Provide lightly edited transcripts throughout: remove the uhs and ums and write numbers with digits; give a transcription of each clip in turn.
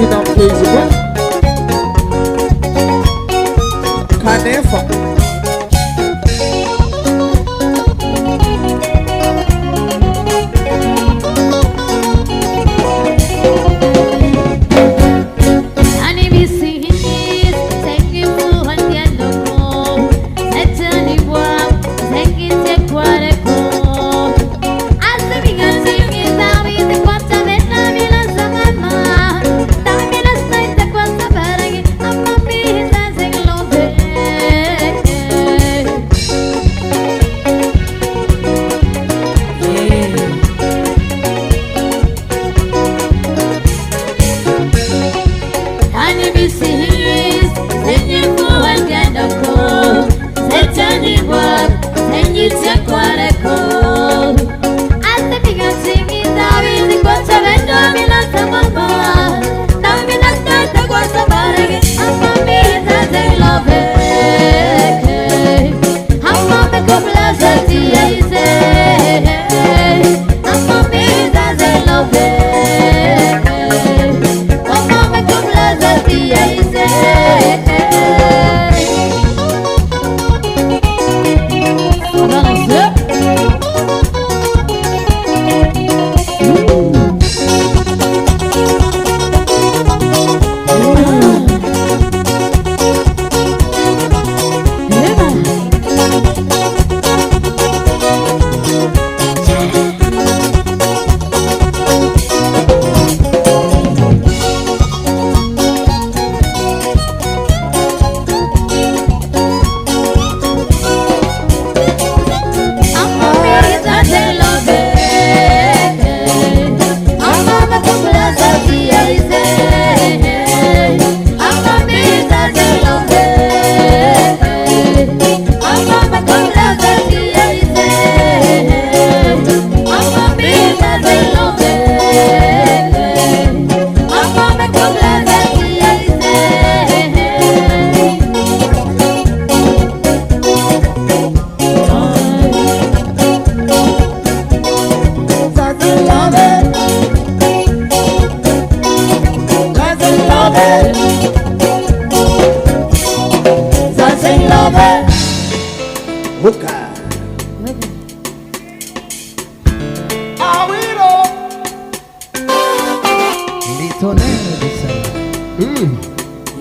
não fez igual Canefa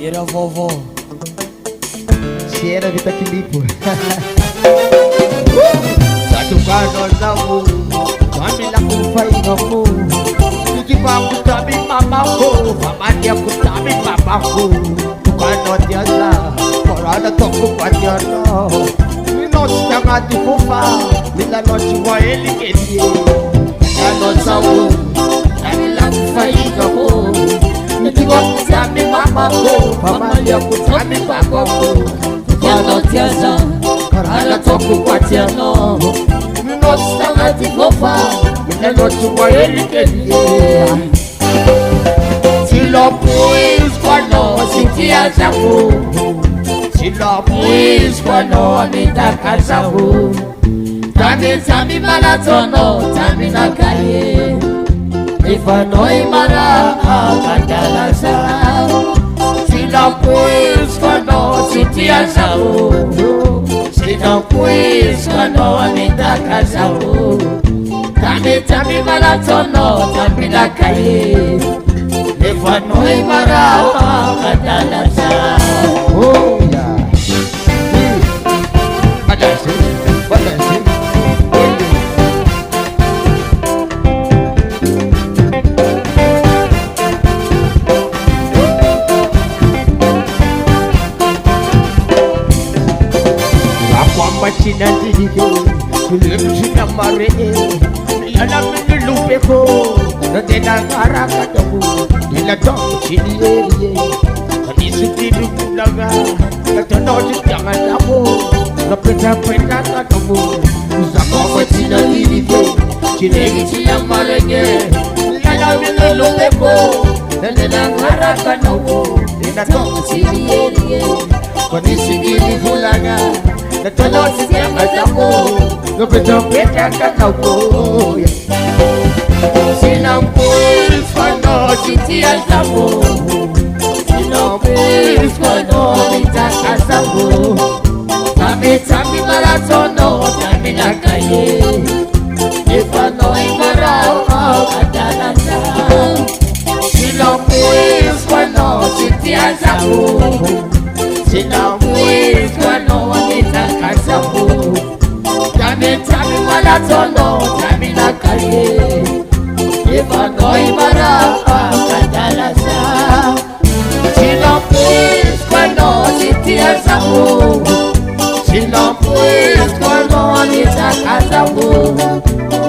Era vovó. Se era Vita Quilipo. Satukan nazamu Kamila kufainamu Nikipa kutami mamaku Famanya kutami mamaku Tukano tiasa Korana toku patiano Ninos tanga tipufa Mila nochi wa eli ketie Kano zamu Kamila kufainamu Nikipa kutami mamaku Famanya kutami mamaku Tukano tiasa Korana toku patiano Nostanga tifofa Neno tuwa elikelie Silo puis kwano Sintia zangu Silo puis kwano Nitaka zangu Tami tami malatono Tami nakaye Ifano imara Kandala zangu Silo puis kwano Sintia zangu Sino puis kwano anitaka zao Tami tami malatono tami nakaye Nefano imara kadala zao Oh yeah. Badasi, badasi. Machina didike, kulimshina mare, yana mini lupeko, na tena haraka tabu, ila tomo chini yeye, kanisi tidu kunaga, na tonoji tianga tabu, na peta peta katabu, uzako machina didike, chinegi chia mare, yana mini lupeko, na tena haraka tabu, ila tomo chini yeye, kanisi tidu kunaga. Na tono sistema zangu Nupita kakao Sina mpui Fano chitia zangu malatono taminakaye ifanoi marao kadalasa sinompuiskwano sitiazamu sinompuiskwano wanitakazamu tami malatono taminakaye ifanoi marao kadalasa sinompuiskwano sitiazamu sinompuiskwano wanitakazamu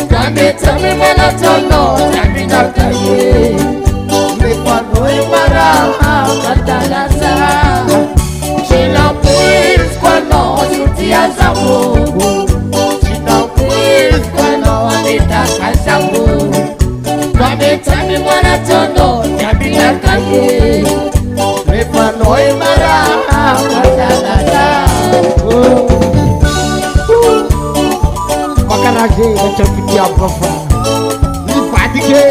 tami malatono taminakaye ifanoi marao kadalasa sinompuiskwano sitiazamu sinompuiskwano wanitakazamu tami malatono taminakaye ifanoi marao kadalasa Makarage nachafikia profa nipatike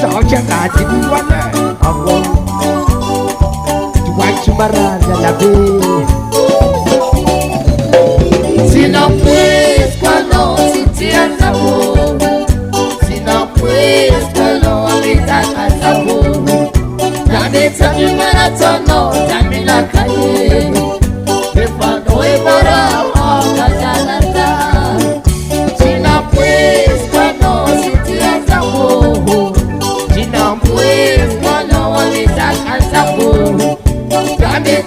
sauchangati mwana abo tuwachimaraza labe sinompuiskwano sitiazamu sinompuiskwano wanitakazamu tami malatono taminakaye ifanoi marao kadalasa sinompuiskwano sitiazamu sinompuiskwano wanitakazamu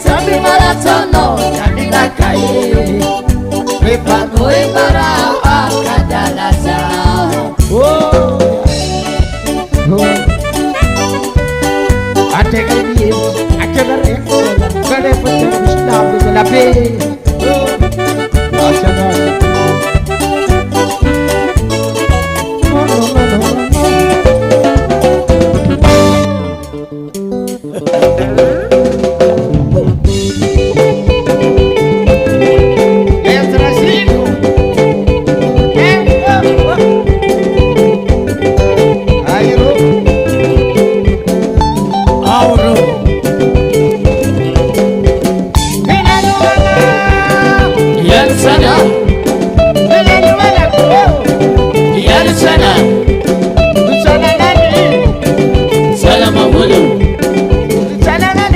tami malatono taminakaye ifanoi marao kadalasa ategani ategare kare putar stabu labe asana Salam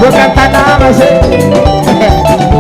Vou cantar na alma, tá na rede?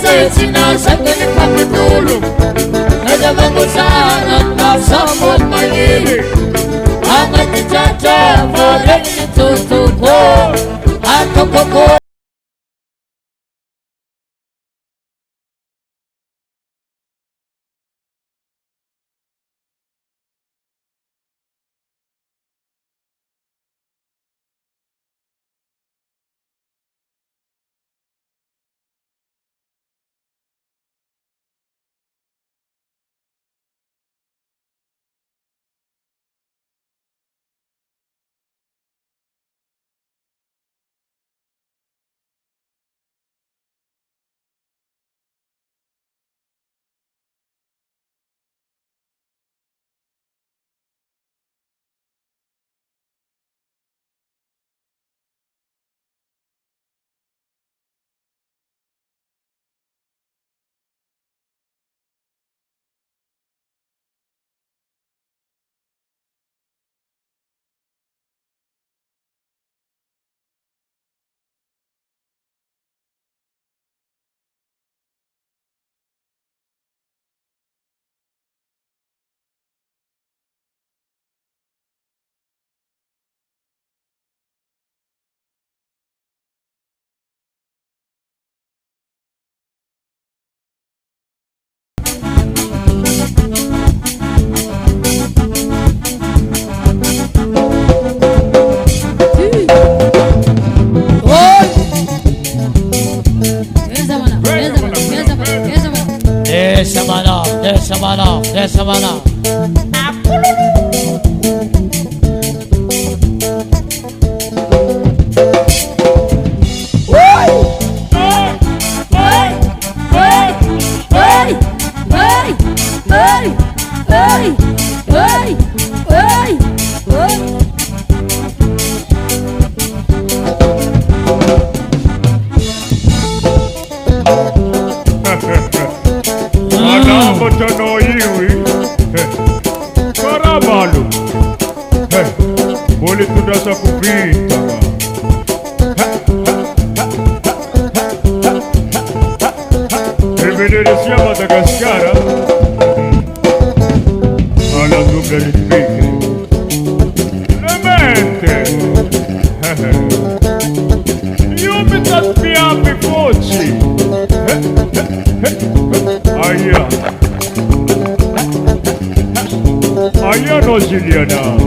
Sina sa kanyang kapitulong Nadamang usahan at samot magili Ang atitata Parang itutupo At kukupo Dessa mana. Essa cupita Reverencia Madagascar Alla dupla di spicchi Clemente Io mi taspiapi voci Aia Aia no Giuliana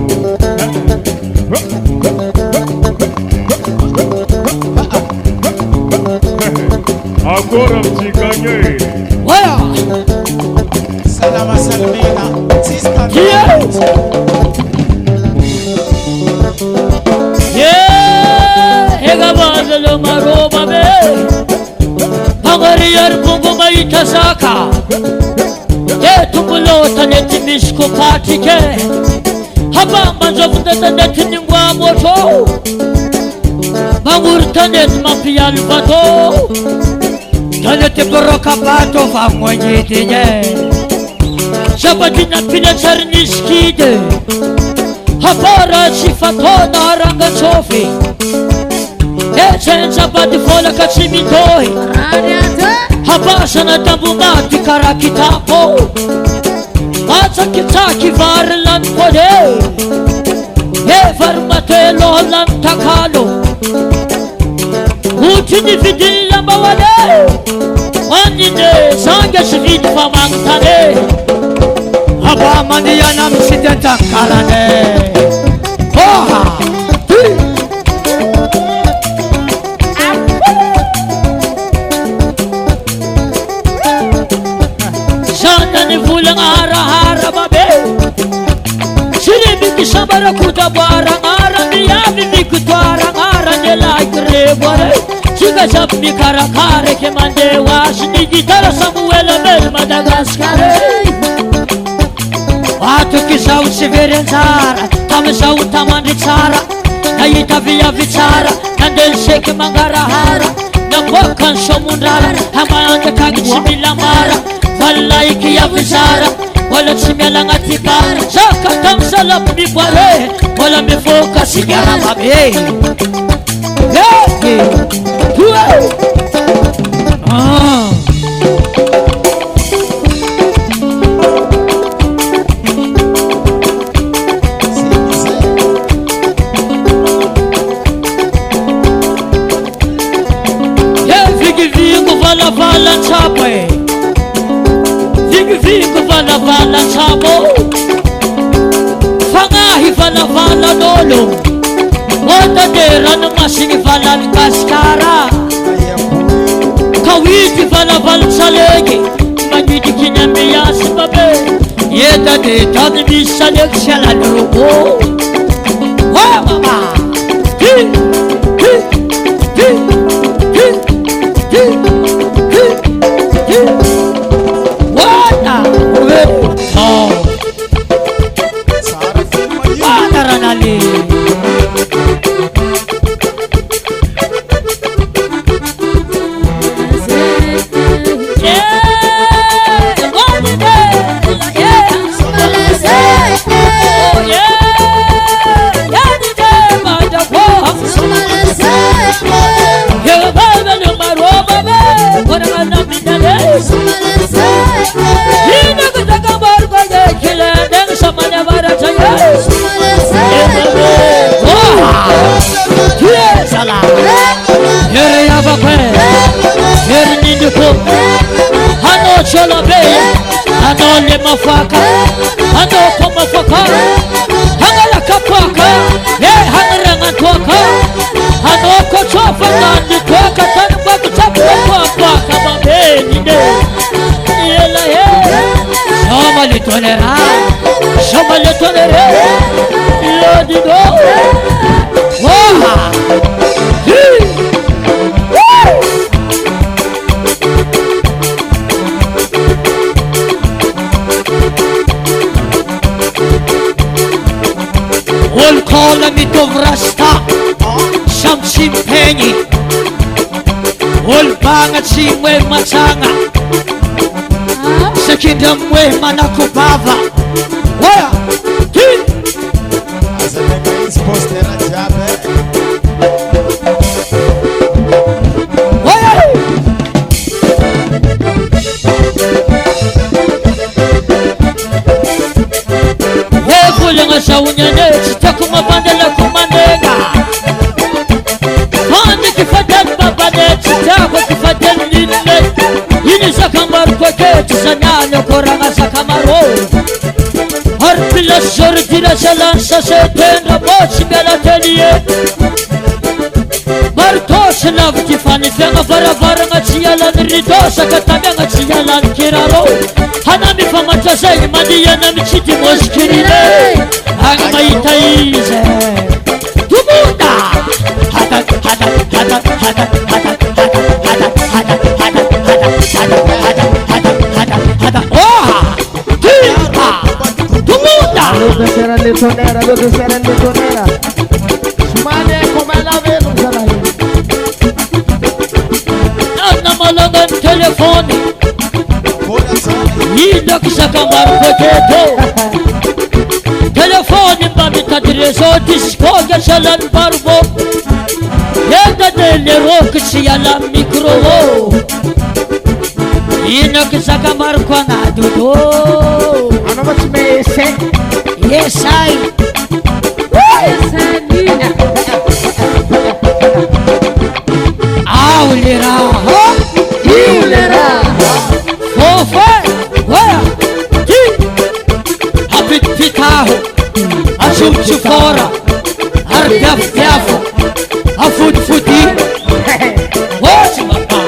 Agora mtikanyeire Waya Salama salimina Sister Ega bazalo maroba be Pangariyar punguma itasaka Tumbulo taneti mishko patike Haba manzovunda taneti ningwa moto Bangur taneti mafiyal bato Taneti boroka bato famwanyi tinye Zabatina pinachar niskide Hapara sifatona haranga sofi Echen zabadi fola kachimitoi Habasana tambumati karakitapo Matsa kitaki varlan pode Varmate lolan takalo Utini vidilla bawade Wanine sanga shvid famantane Haba maniyanam sidenta karane Oha Sandani vulang hara-hara babe Sinibiki sabara kuda barang-arang Niyabi mikutu arang-arang Nilai kerebore Siga sabmi karakare ke mandewa Sini gitara Samuel Amel Madagascar Watu kisau siverenzara Tamesau tamanditsara Nayita via vitsara Nandel sheke mangarahara Napokan somundrara Hamanga kagitsimilamara Valaiki ya vitsara Wala tsimialanga tikara Saka tamsalap mibware Wala mifoka sigara babe valavalantsapo e vingivingo valavalantsamo fagnahy valavalan'olo otade ranomasiny valany gasikara kawity valavalantsalegy magidikiny amiasy babe etade tany misy salegy sy alany robo oa mama Wata Wata ranali Anole mafaka, anoko mafaka, hangala kapaka, hangaranga toka, anoko chofa nandi toka, tanubaka chapa babeni ne, yela ye, shoma le tolera, yodi do, waha, Kola mitovraста Sham chimpeni Ol banga chimwe machanga Sekinda mwe manakubava Oya Azameka ispostera jabe Oya Nga saunyane chitakuma bandela kumandenga Handi kifadel babane chitako kifadel nille Yini sakambar kweke chisanyane koranga sakamaro Harpila sortira salansa setenda mochi bela telie Bartosh lavti fani fenga varavara nga chiyalan ridosa katamenga chiyalan kiraro Hanami famatazay maniyana michiti moshkirine Ang maitaize Tumunda Hatat Oha Tumunda Ludo será letonera, Ludo será letonera. Mane como ela vê no salário. Nana malangan telefone Ida kisakamar peketo Telefone mami tadreso diskoga shalan barbo Yeda dele rock siyala mikro Ina kisakamar kwa na dudo Ano mas may ese? Yes I Aulera Aulera Fofa Waya Ti Apit pitaho Achum chufora Arpiaf piafo Afut futi Waya mapa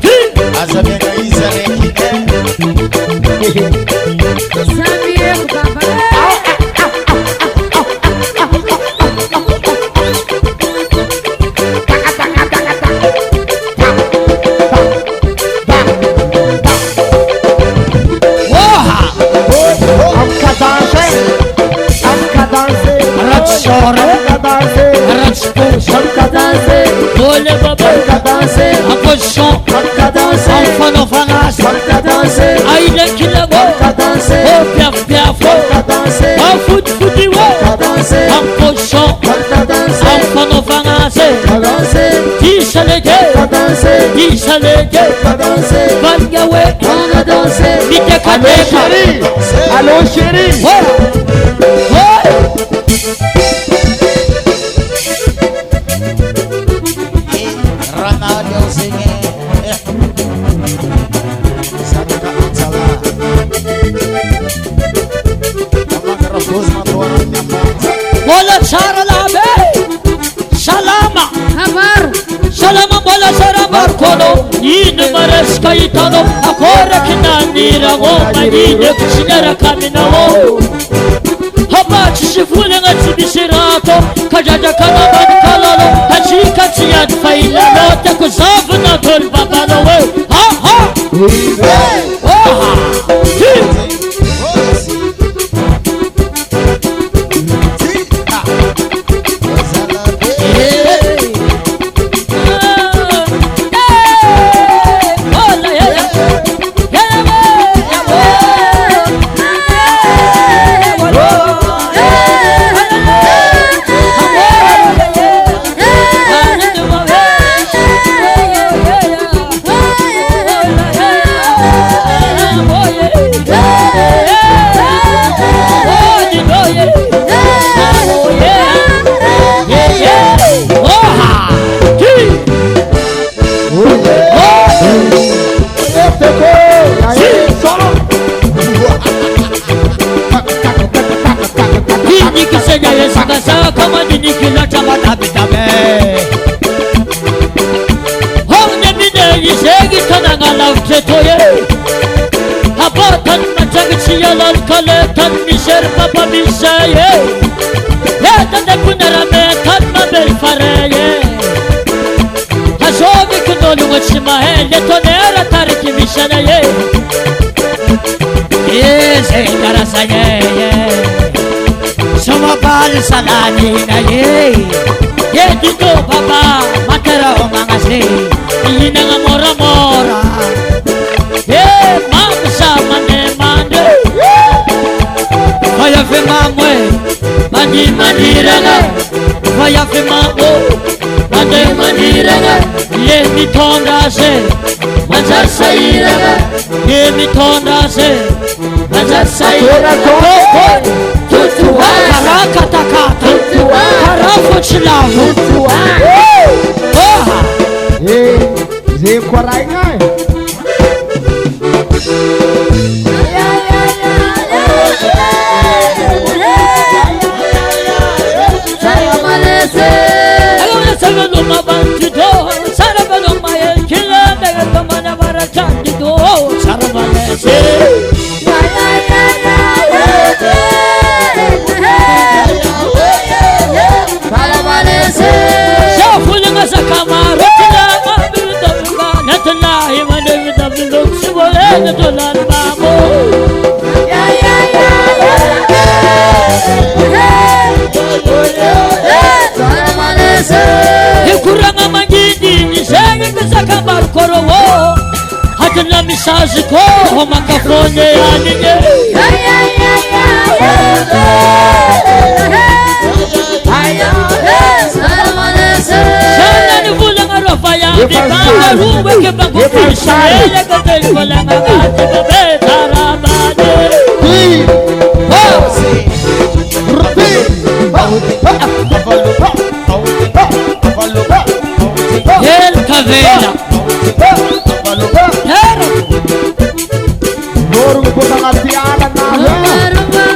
Ti Azameka izarekine Olha babel a posição Alfa no fanas Aí daqui lagou O piaf piaf A fut futi wo A posição Alfa no fanas Disa lege Valga we Mite cadeca Alô, xeri. kaitano akora kinanira ngoma ine kushigara kamina wo habachi shifule ngati bishirato kajaja kana bani kalalo hachika tiyat faila lote kuzavu na tol babalo we ha ha kama dini kila chama tabe homne mine yisegi tananga lafchetoye habatan matagchiyalan kale tan misher papa mishaye yatanda kunara me tan mabel fareye hashobi kudolu wachima hele tonera tariki mishaye eze karasaye Suma bal salani na ye dito baba matera omangase ina ngamora mora ye mamsa mane mande vaya fe mamwe mani maniraga vaya fe mamo mane maniraga ye mitonda se manjar sairaga ye mitonda se manjar sairaga Karaka takata Karafu chilavu Zé korai ngai Saya malese Agora sabe do mabandido Saraba do mael kila Mega tomana bara chandido Saraba malese Kuranga magidi nisenge kusaka barkorowo hatna message ko makafone aninye sana ni vula ngarofa ya bibanga ruwe ke bangu pisha ele kotel kola ngati babe tarabade El Cavela Dorung putang atiala na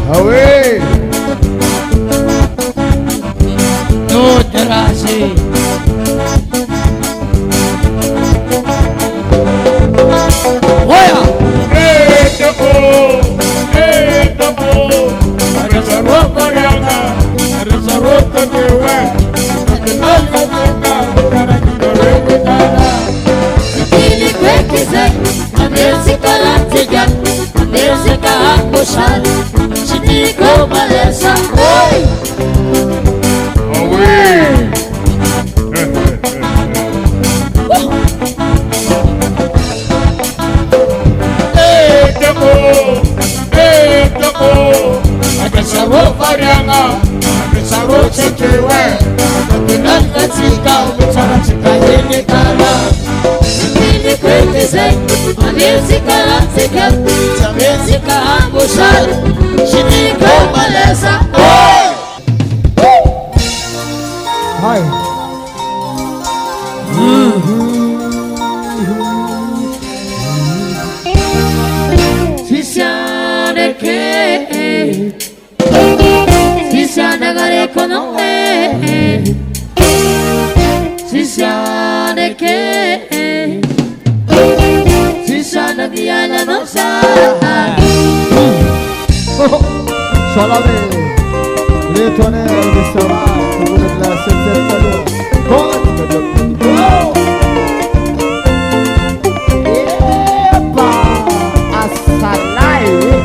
Away. No terasi. Waya. solamente le tonere di salare come la senza epa assalai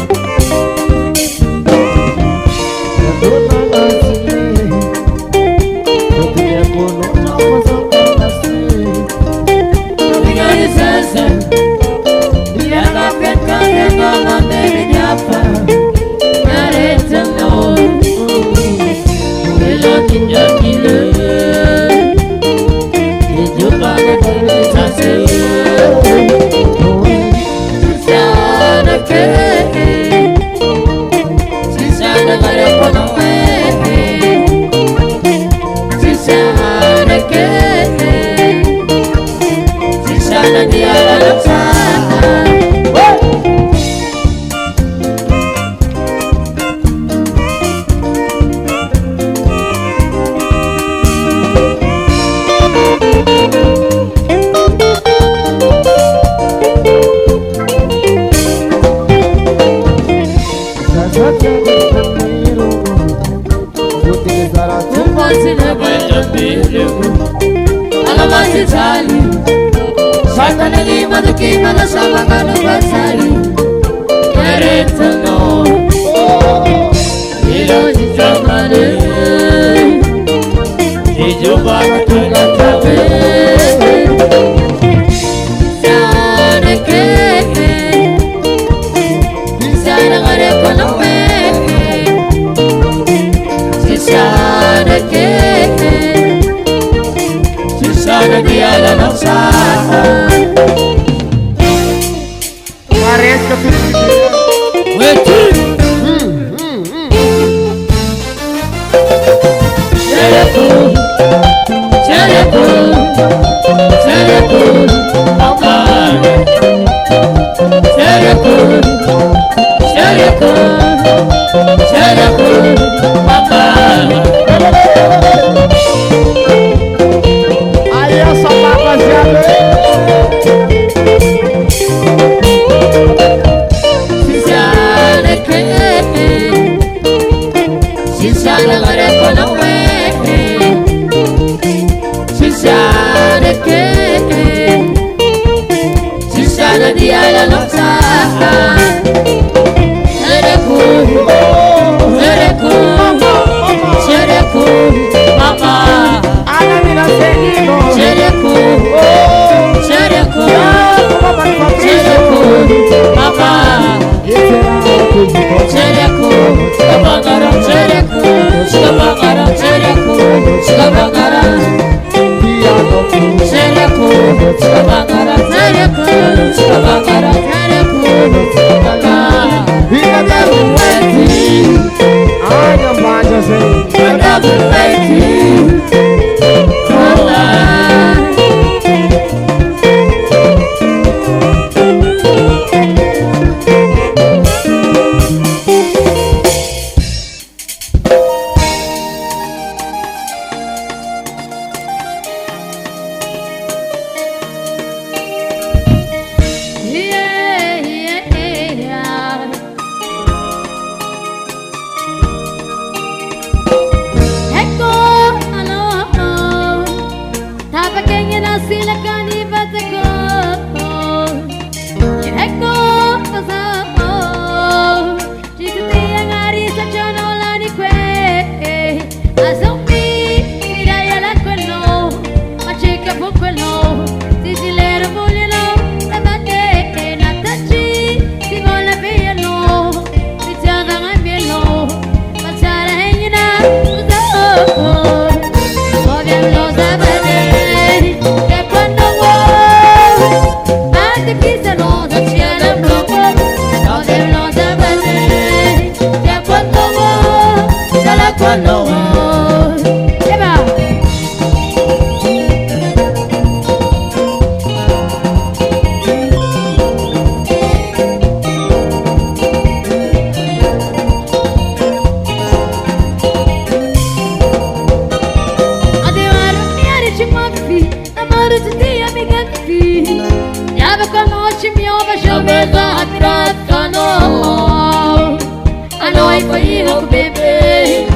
Noi foi bebê.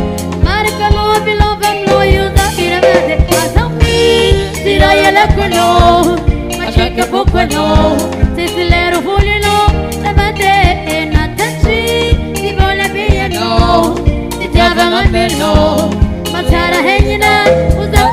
Marca lo bilovam lo yuda iravade. Asami tira ele kono. Macheka pokono. Tisilero fulino. Levante na tachi. Tibola biano. Tijava ngameno. Matara henyina. Uza